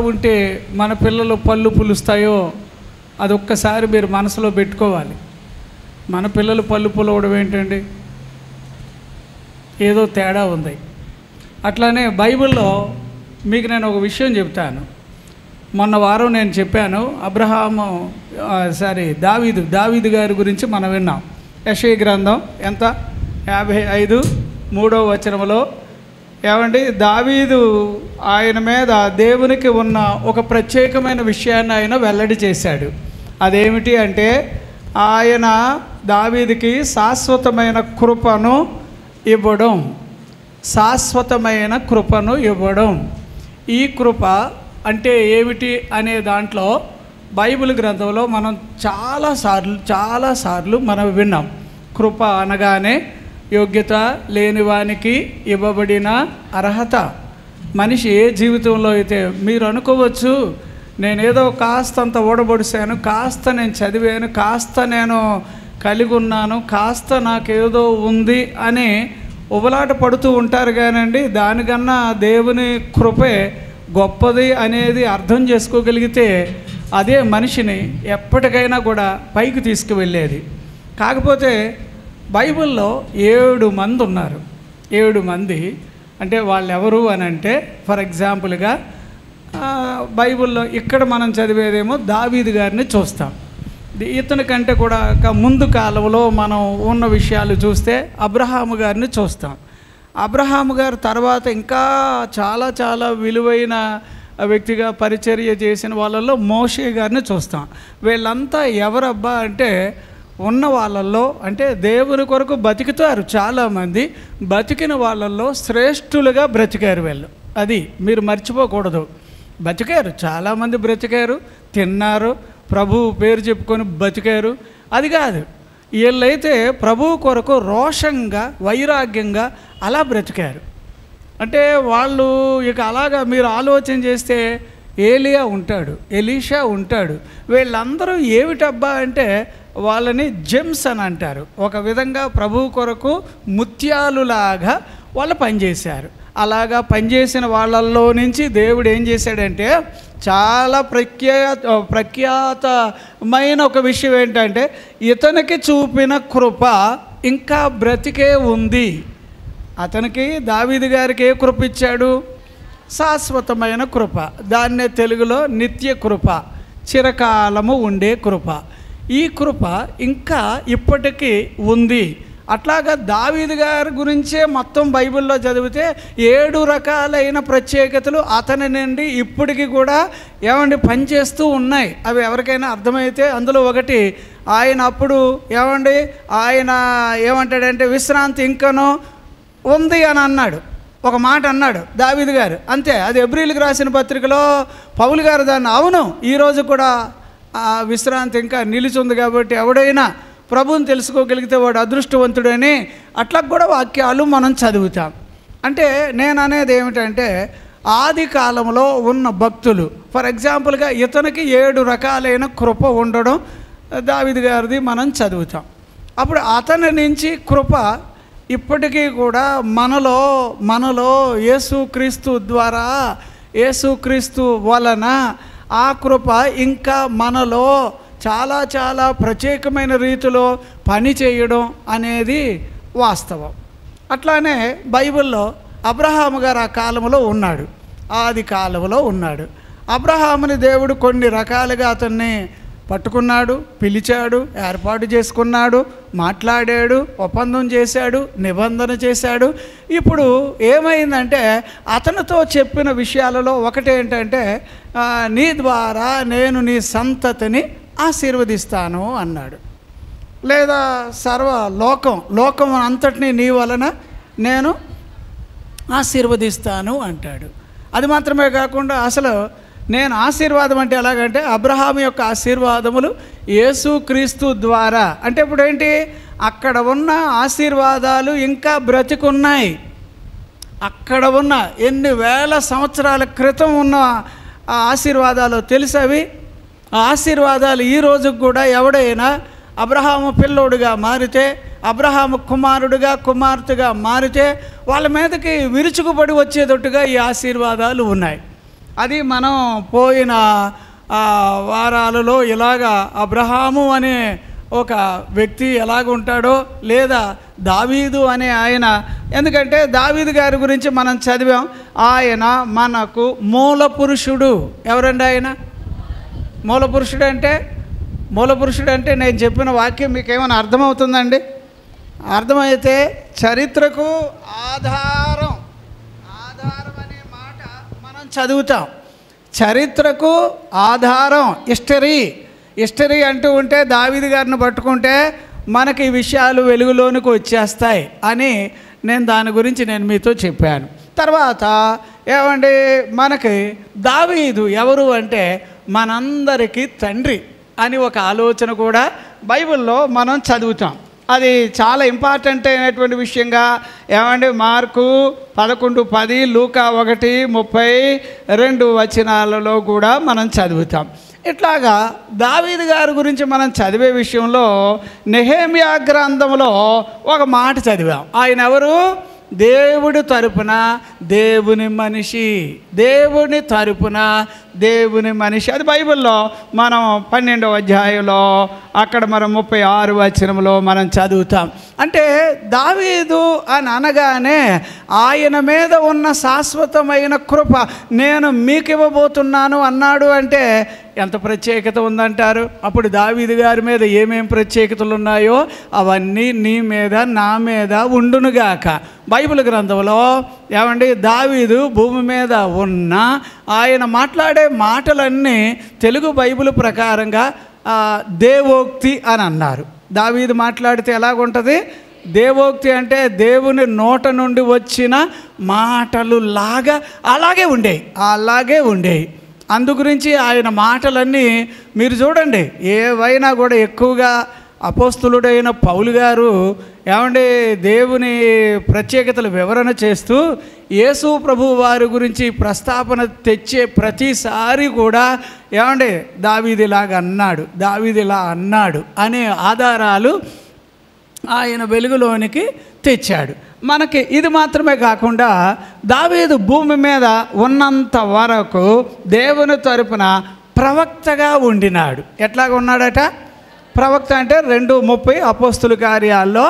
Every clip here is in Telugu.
ఉంటే మన పిల్లలు పళ్ళు పులుస్తాయో అదొక్కసారి మీరు మనసులో పెట్టుకోవాలి. మన పిల్లలు పళ్ళు పులవడం ఏంటండి? ఏదో తేడా ఉంది. అట్లానే బైబిల్లో మీకు నేను ఒక విషయం చెప్తాను. మొన్న వారం నేను చెప్పాను, దావీదు గారి గురించి మనం విన్నాం. యెషయా గ్రంథం ఎంత 55:3 ఏమండి, దావీదు ఆయన మీద దేవునికి ఉన్న ఒక ప్రత్యేకమైన విషయాన్ని ఆయన వెల్లడి చేశాడు. అదేమిటి అంటే, ఆయన దావీదుకి శాశ్వతమైన కృపను ఇవ్వడం. శాశ్వతమైన కృపను ఇవ్వడం. ఈ కృప అంటే ఏమిటి అనే దాంట్లో బైబిల్ గ్రంథంలో మనం చాలాసార్లు మనం విన్నాం. కృప అనగానే యోగ్యత లేనివానికి ఇవ్వబడిన అర్హత. మనిషి ఏ జీవితంలో అయితే మీరు అనుకోవచ్చు, నేనేదో కాస్తంత ఓడబడిశాను, కాస్త నేను చదివాను, కాస్త నేను కలిగి ఉన్నాను, కాస్త నాకేదో ఉంది అని ఉబలాట పడుతూ ఉంటారు. కానండి, దానికన్నా దేవుని కృపే గొప్పది అనేది అర్థం చేసుకోగలిగితే అదే మనిషిని ఎప్పటికైనా కూడా పైకి తీసుకువెళ్ళేది. కాకపోతే బైబిల్లో 7 మంది ఉన్నారు. 7 మంది అంటే వాళ్ళు ఎవరు అని అంటే, ఫర్ ఎగ్జాంపుల్గా బైబిల్లో ఇక్కడ మనం చదివేదేమో దావీదు గారిని చూస్తాం. ఇతని కంటే కూడా ముందు కాలంలో మనం ఉన్న విషయాలు చూస్తే అబ్రహాము గారిని చూస్తాం. అబ్రహాము గారు తర్వాత ఇంకా చాలా విలువైన వ్యక్తిగా పరిచర్య చేసిన వాళ్ళల్లో మోషే గారిని చూస్తాం. వీళ్ళంతా ఎవరబ్బా అంటే, ఉన్న వాళ్ళల్లో అంటే దేవుని కొరకు బతికుతారు చాలామంది, బతికిన వాళ్ళల్లో శ్రేష్ఠులుగా బ్రతికారు వీళ్ళు. అది మీరు మర్చిపోకూడదు. బతికారు, చాలామంది బ్రతికారు, తిన్నారు, ప్రభువు పేరు చెప్పుకొని బతికారు. అది కాదు, వీళ్ళైతే ప్రభువు కొరకు రోషంగా వైరాగ్యంగా అలా బ్రతికారు. అంటే వాళ్ళు ఇక అలాగా మీరు ఆలోచన చేస్తే ఏలియా ఉంటాడు, ఎలీషా ఉంటాడు. వీళ్ళందరూ ఏమిటబ్బా అంటే వాళ్ళని జెమ్స్ అని అంటారు. ఒక విధంగా ప్రభువు కొరకు ముత్యాలులాగా వాళ్ళు పనిచేశారు. అలాగా పనిచేసిన వాళ్ళల్లో నుంచి దేవుడు ఏం చేశాడంటే, చాలా ప్రఖ్యాతమైన ఒక విషయం ఏంటంటే, ఇతనికి చూపిన కృప ఇంకా బ్రతికే ఉంది. అతనికి దావీదు గారికి ఏ కృప ఇచ్చాడు? శాశ్వతమైన కృప. దాన్నే తెలుగులో నిత్య కృప, చిరకాలము ఉండే కృప. ఈ కృప ఇంకా ఇప్పటికీ ఉంది. అట్లాగా దావీదు గారి గురించే మొత్తం బైబిల్లో చదివితే 7 రకాలైన ప్రత్యేకతలు అతని నుండి ఇప్పటికీ కూడా పనిచేస్తూ ఉన్నాయి. అవి ఎవరికైనా అర్థమైతే అందులో ఒకటి, ఆయన అప్పుడు ఆయన ఏమంటాడంటే, విశ్రాంతి ఇంకనూ ఉంది అని అన్నాడు. ఒక మాట అన్నాడు దావీదు గారు, అంతే. అది హెబ్రీయులకు రాసిన పత్రికలో పౌలు గారు దాన్ని, అవును ఈరోజు కూడా విశ్రాంతి ఇంకా నిలిచింది కాబట్టి ఎవడైనా ప్రభువుని తెలుసుకోగలిగితే వాడు అదృష్టవంతుడని అట్లా కూడా వాక్యాలు మనం చదువుతాం. అంటే నేను అనేది ఏమిటంటే, ఆది కాలంలో ఉన్న భక్తులు, ఫర్ ఎగ్జాంపుల్గా ఇతనికి 7 రకాలైన కృప ఉండడం దావీదు గారిది మనం చదువుతాం. అప్పుడు అతని నుంచి కృప ఇప్పటికీ కూడా మనలో యేసుక్రీస్తు ద్వారా, యేసుక్రీస్తు వలన ఆ కృప ఇంకా మనలో చాలా ప్రత్యేకమైన రీతిలో పని చేయడం అనేది వాస్తవం. అట్లానే బైబిల్లో అబ్రహాము గారు ఆ కాలంలో ఉన్నాడు, ఆది కాలంలో ఉన్నాడు. అబ్రహాముని దేవుడు కొన్ని రకాలుగా అతన్ని పట్టుకున్నాడు, పిలిచాడు, ఏర్పాటు చేసుకున్నాడు, మాట్లాడాడు, ఒప్పందం చేశాడు, నిబంధన చేశాడు. ఇప్పుడు ఏమైందంటే, అతనితో చెప్పిన విషయాలలో ఒకటేంటంటే, నీ ద్వారా నేను నీ సంతతిని ఆశీర్వదిస్తాను అన్నాడు. లేదా లోకం అంతటినీ నీ వలన నేను ఆశీర్వదిస్తాను అంటాడు. అది మాత్రమే కాకుండా అసలు నేను ఆశీర్వాదం అంటే ఎలాగంటే, అబ్రహాము యొక్క ఆశీర్వాదములు యేసుక్రీస్తు ద్వారా. అంటే ఇప్పుడు ఏంటి, అక్కడ ఉన్న ఆశీర్వాదాలు ఇంకా బ్రతికున్నాయి. అక్కడ ఉన్న ఎన్ని వేల సంవత్సరాల క్రితం ఉన్న ఆ ఆశీర్వాదాలు తెలుసవి. ఆ ఆశీర్వాదాలు ఈ రోజుకు కూడా ఎవడైనా అబ్రహాము పిల్లోడుగా మారితే, అబ్రహాము కుమార్తెగా మారితే వాళ్ళ మీదకి విరుచుకుపడి వచ్చేటట్టుగా ఈ ఆశీర్వాదాలు ఉన్నాయి. అది మనం పోయిన వారాలలో ఇలాగా అబ్రహాము అనే ఒక వ్యక్తి ఎలాగుంటాడో, లేదా దావీదు అనే ఆయన, ఎందుకంటే దావీదు గారి గురించి మనం చదివాం. ఆయన మనకు మూల పురుషుడు. ఎవరండి ఆయన? మూల పురుషుడు అంటే నేను చెప్పిన వాక్యం మీకు ఏమైనా అర్థమవుతుందండి? అర్థమైతే చరిత్రకు ఆధారం అనే మాట మనం చదువుతాం. చరిత్రకు ఆధారం హిస్టరీ అంటూ ఉంటే దావీదు గారిని పట్టుకుంటే మనకి ఈ విషయాలు వెలుగులోనికి వచ్చేస్తాయి అని దాని గురించి మీతో చెప్పాను. తర్వాత ఏమండి, మనకి దావీదు ఎవరు అంటే మనందరికీ తండ్రి అని ఒక ఆలోచన కూడా బైబిల్లో మనం చదువుతాం. అది చాలా ఇంపార్టెంట్ అయినటువంటి విషయంగా ఏమండి మార్కు 11:10, లూకా 1:32 వచనాలలో కూడా మనం చదువుతాం. ఇట్లాగా దావీదు గారి గురించి మనం చదివే విషయంలో నెహెమ్యా గ్రంథంలో ఒక మాట చదివాం. ఆయన ఎవరు? దేవుడి తరపున దేవుని మనిషి. దేవుని తరపున దేవుని మనిషి. అది బైబిల్లో మనం 12వ అధ్యాయంలో అక్కడ మనం 36వ వచనంలో మనం చదువుతాం. అంటే దావీదు అని అనగానే ఆయన మీద ఉన్న శాశ్వతమైన కృప నేను మీకు ఇవ్వబోతున్నాను అన్నాడు. అంటే ఎంత ప్రత్యేకత ఉందంటారు? అప్పుడు దావీదు గారి మీద ఏమేం ప్రత్యేకతలు ఉన్నాయో అవన్నీ నీ మీద నా మీద ఉండునుగాక. బైబిల్ గ్రంథంలో ఏమండి దావీదు భూమి మీద ఉన్న ఆయన మాట్లాడే మాటలన్నీ తెలుగు బైబిల్ ప్రకారంగా దేవోక్తి అని అన్నారు. దావీదు మాట్లాడితే ఎలాగుంటుంది? దేవోక్తి అంటే దేవుని నోట నుండి వచ్చిన మాటలు లాగా అలాగే ఉండేవి. అందుగురించి ఆయన మాటలన్నీ మీరు చూడండి, ఏవైనా కూడా ఎక్కువగా అపోస్తులుడైన పౌలు గారు ఏమంటే దేవుని ప్రత్యేకతలు వివరణ చేస్తూ యేసు ప్రభు వారి గురించి ప్రస్తాపన తెచ్చే ప్రతిసారి కూడా ఏమంటే దావీదు ఇలా అన్నాడు అనే ఆధారాలు ఆయన వెలుగులోనికి తెచ్చాడు. మనకి ఇది మాత్రమే కాకుండా దావీదు భూమి మీద ఉన్నంత వరకు దేవుని తరపున ప్రవక్తగా ఉండినాడు. ఎట్లాగా ఉన్నాడట? ప్రవక్త అంటే 2:30 అపోస్తుల కార్యాల్లో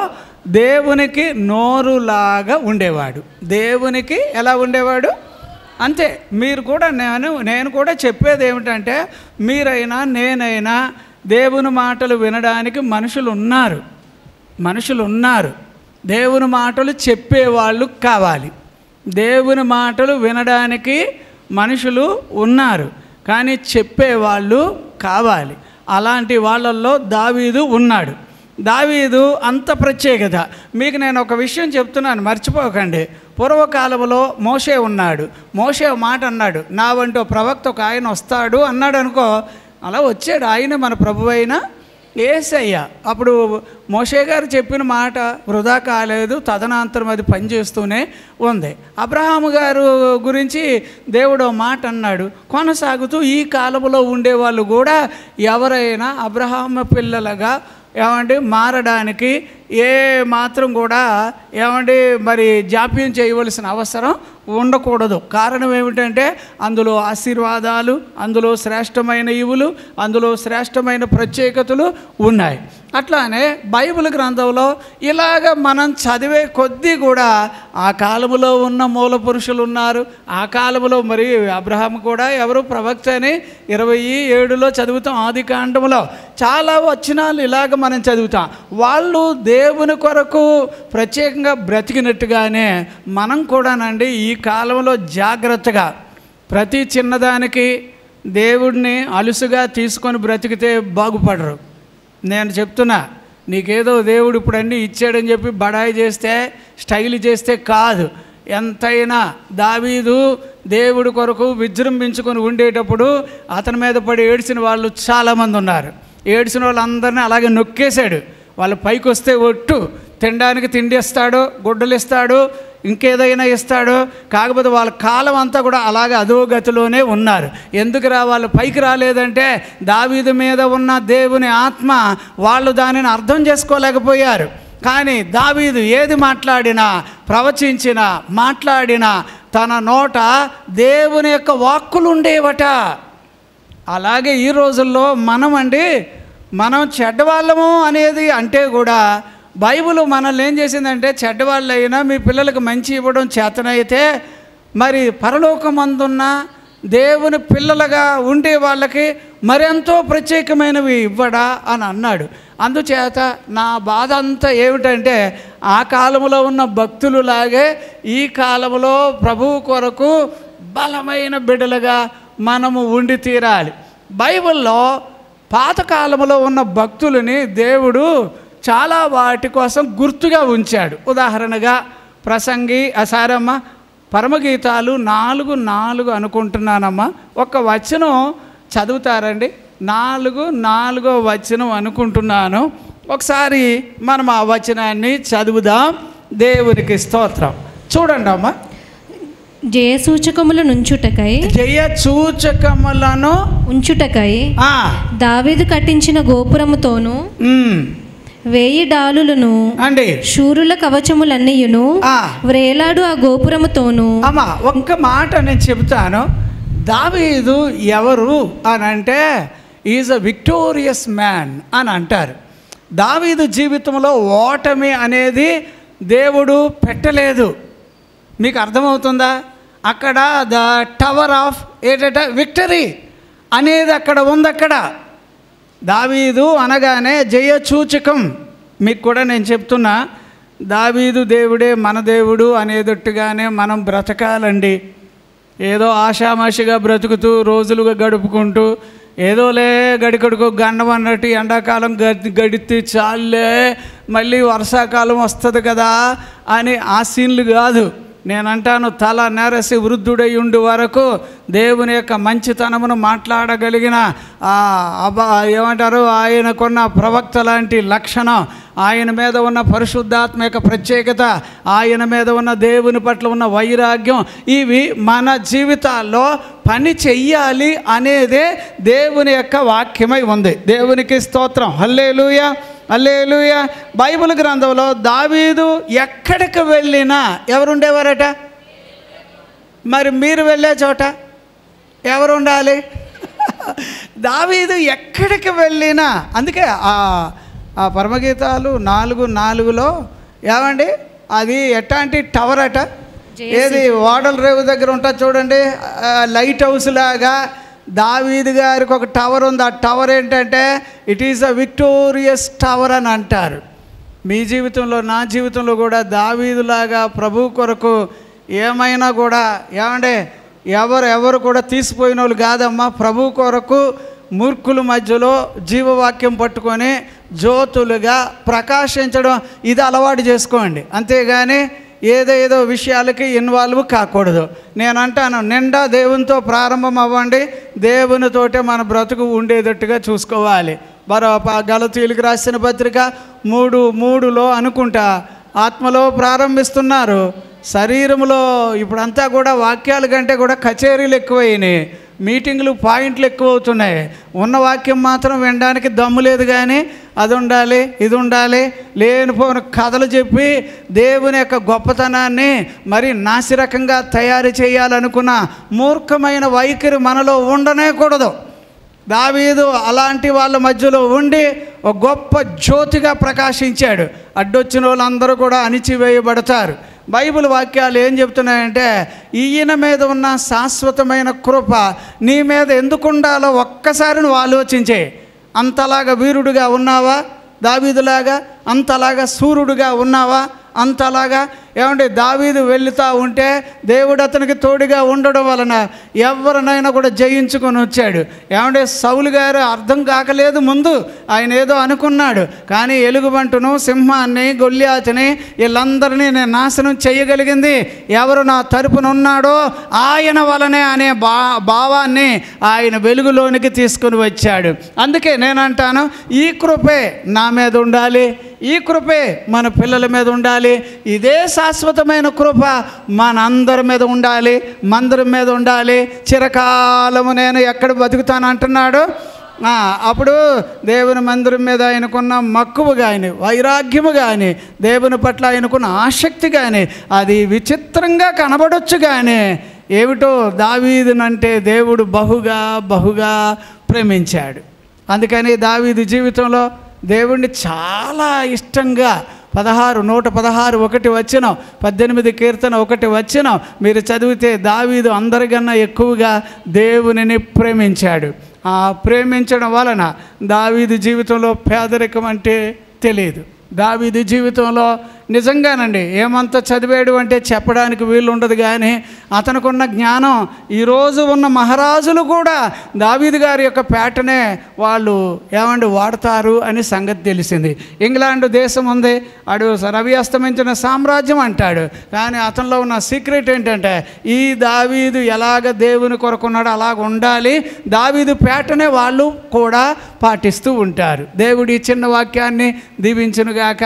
దేవునికి నోరులాగా ఉండేవాడు. దేవునికి ఎలా ఉండేవాడు? అంతే. మీరు కూడా నేను కూడా చెప్పేది ఏమిటంటే, మీరైనా నేనైనా దేవుని మాటలు వినడానికి మనుషులు ఉన్నారు. దేవుని మాటలు చెప్పేవాళ్ళు కావాలి. దేవుని మాటలు వినడానికి మనుషులు ఉన్నారు, కానీ చెప్పేవాళ్ళు కావాలి. అలాంటి వాళ్ళల్లో దావీదు ఉన్నాడు. దావీదు అంత ప్రత్యేకత. మీకు నేను ఒక విషయం చెప్తున్నాను, మర్చిపోకండి. పూర్వకాలంలో మోషే ఉన్నాడు. మోషే మాట అన్నాడు, నా వంటి ప్రవక్త ఒక ఆయన వస్తాడు అన్నాడు అనుకో. అలా వచ్చాడు. ఆయన మన ప్రభువైన యేసయ్య. అప్పుడు మోషే గారు చెప్పిన మాట వృధా కాలేదు, తదనంతరం అది పనిచేస్తూనే ఉంది. అబ్రహాము గారు గురించి దేవుడు మాట అన్నాడు. కొనసాగుతూ ఈ కాలంలో ఉండేవాళ్ళు కూడా ఎవరైనా అబ్రహాము పిల్లలుగా ఏమండి మారడానికి ఏ మాత్రం కూడా ఏమండి మరి జాప్యం చేయవలసిన అవసరం ఉండకూడదు. కారణం ఏమిటంటే అందులో ఆశీర్వాదాలు, అందులో శ్రేష్టమైన ఈవులు, అందులో శ్రేష్టమైన ప్రత్యేకతలు ఉన్నాయి. అట్లానే బైబిల్ గ్రంథంలో ఇలాగ మనం చదివే కొద్దీ కూడా ఆ కాలంలో ఉన్న మూల పురుషులు ఉన్నారు. ఆ కాలంలో మరి అబ్రహాం కూడా ఎవరు ప్రవక్త అని 27లో చదువుతాం. ఆది కాండంలో చాలా వచనాలు ఇలాగ మనం చదువుతాం. వాళ్ళు దేవుని కొరకు ప్రత్యేకంగా బ్రతికినట్టుగానే మనం కూడానండి ఈ కాలంలో జాగ్రత్తగా ప్రతి చిన్నదానికి దేవుడిని అలుసుగా తీసుకొని బ్రతికితే బాగుపడరు. నేను చెప్తున్నా, నీకేదో దేవుడు ఇప్పుడు అన్నీ ఇచ్చాడని చెప్పి బడాయి చేస్తే, స్టైల్ చేస్తే కాదు. ఎంతైనా దావీదు దేవుడి కొరకు విజృంభించుకొని ఉండేటప్పుడు అతని మీద పడి ఏడ్చిన వాళ్ళు చాలామంది ఉన్నారు. ఏడ్చిన వాళ్ళందరినీ అలాగే నొక్కేశాడు. వాళ్ళు పైకి వస్తే ఒట్టు తినడానికి తిండి ఇస్తాడు, గుడ్డలు ఇస్తాడు, ఇంకేదైనా ఇస్తాడు. కాకపోతే వాళ్ళ కాలం అంతా కూడా అలాగే అధోగతిలోనే ఉన్నారు. ఎందుకురా వాళ్ళు పైకి రాలేదంటే దావీదు మీద ఉన్న దేవుని ఆత్మ వాళ్ళు దానిని అర్థం చేసుకోలేకపోయారు. కానీ దావీదు ఏది మాట్లాడినా, ప్రవచించినా, మాట్లాడినా తన నోట దేవుని యొక్క వాక్కులు ఉండేవట. అలాగే ఈ రోజుల్లో మనం చెడ్డవాళ్ళము అనేది అంటే కూడా బైబిల్ మనల్ని ఏం చేసిందంటే, చెడ్డవాళ్ళైనా మీ పిల్లలకు మంచి ఇవ్వడం చేతనైతే మరి పరలోకమందున్న దేవుని పిల్లలుగా ఉండే వాళ్ళకి మరెంతో ప్రత్యేకమైనవి ఇవ్వడా అని అన్నాడు. అందుచేత నా బాధ అంతా ఏమిటంటే, ఆ కాలంలో ఉన్న భక్తులులాగే ఈ కాలంలో ప్రభువు కొరకు బలమైన బిడ్డలుగా మనము ఉండి తీరాలి. బైబిల్లో పాతకాలంలో ఉన్న భక్తులని దేవుడు చాలా వాటి కోసం గుర్తుగా ఉంచాడు. ఉదాహరణగా ప్రసంగి అసారమ్మ పరమగీతాలు 4:4 అనుకుంటున్నానమ్మా. ఒక వచనం చదువుతారండి. 4:4 వచనం అనుకుంటున్నాను. ఒకసారి మనం ఆ వచనాన్ని చదువుదాం. దేవునికి స్తోత్రం. చూడండి అమ్మా. జయసూచకములను ఉంచుటకై దావీదు కట్టించిన గోపురముతోను 1000 డాలులను అండి శూరుల కవచములన్నీయును వ్రేలాడు ఆ గోపురముతోను. అమ్మా ఒక్క మాట నేను చెబుతాను. దావీదు ఎవరు అని అంటే, ఈజ్ అ విక్టోరియస్ మ్యాన్ అని అంటారు. దావీదు జీవితంలో ఓటమి అనేది దేవుడు పెట్టలేదు. మీకు అర్థమవుతుందా? అక్కడ ద టవర్ ఆఫ్ విక్టరీ అనేది అక్కడ ఉంది. అక్కడ దావీదు అనగానే జయసూచకం. మీకు కూడా నేను చెప్తున్నా, దావీదు దేవుడే మన దేవుడు అనేటట్టుగానే మనం బ్రతకాలండి. ఏదో ఆషామాషిగా బ్రతుకుతూ రోజులుగా గడుపుకుంటూ ఏదోలే గడికడుకో గండం అన్నట్టు ఎండాకాలం గడితే చాలే మళ్ళీ వర్షాకాలం వస్తుంది కదా అని ఆ సీన్లు కాదు. నేనంటాను, తల నెరసి వృద్ధుడై ఉండి వరకు దేవుని యొక్క మంచితనమును మాట్లాడగలిగిన ఏమంటారు, ఆయనకున్న ప్రవక్త లాంటి లక్షణం, ఆయన మీద ఉన్న పరిశుద్ధాత్మ యొక్క ప్రత్యేకత, ఆయన మీద ఉన్న దేవుని పట్ల ఉన్న వైరాగ్యం, ఇవి మన జీవితాల్లో పని చెయ్యాలి అనేదే దేవుని యొక్క వాక్యమై ఉంది. దేవునికి స్తోత్రం. హల్లెలూయా, హల్లెలూయా. బైబిల్ గ్రంథంలో దావీదు ఎక్కడికి వెళ్ళినా ఎవరుండేవారట? మరి మీరు వెళ్ళే చోట ఎవరు ఉండాలి? దావీదు ఎక్కడికి వెళ్ళినా. అందుకే ఆ పరమగీతాలు 4:4లో ఏమండి, అది ఎట్లాంటి టవర్ అట, ఏది వాడల రేవు దగ్గర ఉంటుంది చూడండి, లైట్ హౌస్ లాగా దావీదు గారికి ఒక టవర్ ఉంది. ఆ టవర్ ఏంటంటే it is a victorious tower అని అంటారు. మీ జీవితంలో నా జీవితంలో కూడా దావీదులాగా ప్రభు కొరకు ఏమైనా కూడా ఏమంటే ఎవరు కూడా తీసిపోయిన వాళ్ళు కాదమ్మా. ప్రభు కొరకు మూర్ఖుల మధ్యలో జీవవాక్యం పట్టుకొని జ్యోతులుగా ప్రకాశించడం ఇది అలవాటు చేసుకోండి. అంతేగాని ఏదేదో విషయాలకి ఇన్వాల్వ్ కాకూడదు. నేను అంటాను, నిండా దేవునితో ప్రారంభం అవ్వండి, దేవునితోటే మన బ్రతుకు ఉండేటట్టుగా చూసుకోవాలి. గలతీయులకు రాసిన పత్రిక 3:3లో అనుకుంటా, ఆత్మలో ప్రారంభిస్తున్నారు, శరీరంలో ఇప్పుడంతా కూడా వాక్యాల కంటే కూడా కచేరీలు ఎక్కువైనాయి, మీటింగ్లు పాయింట్లు ఎక్కువ అవుతున్నాయి. ఉన్న వాక్యం మాత్రం వినడానికి దమ్ము లేదు. కానీ అది ఉండాలి, ఇది ఉండాలి, లేనిపోయిన కథలు చెప్పి దేవుని యొక్క గొప్పతనాన్ని మరి నాసిరకంగా తయారు చేయాలనుకున్న మూర్ఖమైన వైఖరి మనలో ఉండనేకూడదు. దావీదు అలాంటి వాళ్ళ మధ్యలో ఉండి ఒక గొప్ప జ్యోతిగా ప్రకాశించాడు. అడ్డొచ్చిన వాళ్ళందరూ కూడా అణిచివేయబడతారు. బైబిల్ వాక్యాలు ఏం చెప్తున్నాయంటే, ఈయన మీద ఉన్న శాశ్వతమైన కృప నీ మీద ఎందుకు ఉండాలో ఒక్కసారి నువ్వు ఆలోచించే. అంతలాగా వీరుడుగా ఉన్నావా దావీదులాగా? అంతలాగా సూర్యుడుగా ఉన్నావా? అంతలాగా ఏమంటే దావీదు వెళుతూ ఉంటే దేవుడు అతనికి తోడుగా ఉండడం వలన ఎవరినైనా కూడా జయించుకొని వచ్చాడు. ఏమంటే సౌలు గారు అర్థం కాకలేదు ముందు, ఆయన ఏదో అనుకున్నాడు. కానీ ఎలుగుబంటును, సింహాన్ని, గొల్యాతిని వీళ్ళందరినీ నేను నాశనం చేయగలిగింది ఎవరు నా తరపున ఉన్నాడో ఆయన వలనే అనే భావాన్ని ఆయన వెలుగులోనికి తీసుకుని వచ్చాడు. అందుకే నేను అంటాను, ఈ కృపే నా మీద ఉండాలి, ఈ కృపే మన పిల్లల మీద ఉండాలి. ఇదే శాశ్వతమైన కృప మనందరి మీద ఉండాలి, మందరి మీద ఉండాలి. చిరకాలము నేను ఎక్కడ బతుకుతాను అంటున్నాడు? అప్పుడు దేవుని మందిరం మీద ఆయనకున్న మక్కువ కానీ వైరాగ్యము కానీ దేవుని పట్ల ఆయనకున్న ఆసక్తి కానీ అది విచిత్రంగా కనబడొచ్చు. కానీ ఏమిటో దావీదునంటే దేవుడు బహుగా ప్రేమించాడు. అందుకని దావీదు జీవితంలో దేవుణ్ణి చాలా ఇష్టంగా 116 1 వచనం 18 కీర్తన 1 వచనం మీరు చదివితే దావీదు అందరికన్నా ఎక్కువగా దేవునిని ప్రేమించాడు. ఆ ప్రేమించడం వలన దావీదు జీవితంలో పేదరికం అంటే తెలియదు. దావీదు జీవితంలో నిజంగానండి ఏమంత చదివాడు అంటే చెప్పడానికి వీలు ఉండదు. కానీ అతనుకున్న జ్ఞానం ఈరోజు ఉన్న మహారాజులు కూడా దావీదు గారి యొక్క పేటనే వాళ్ళు వాడతారు అని సంగతి తెలిసింది. ఇంగ్లాండ్ దేశం ఉంది, అడు రవి అస్తమించిన సామ్రాజ్యం అంటాడు. కానీ అతనిలో ఉన్న సీక్రెట్ ఏంటంటే ఈ దావీదు ఎలాగ దేవుని కొరకున్నాడో అలాగ ఉండాలి, దావీదు పేటనే వాళ్ళు కూడా పాటిస్తూ ఉంటారు. దేవుడి చిన్న వాక్యాన్ని దీవించునుగాక.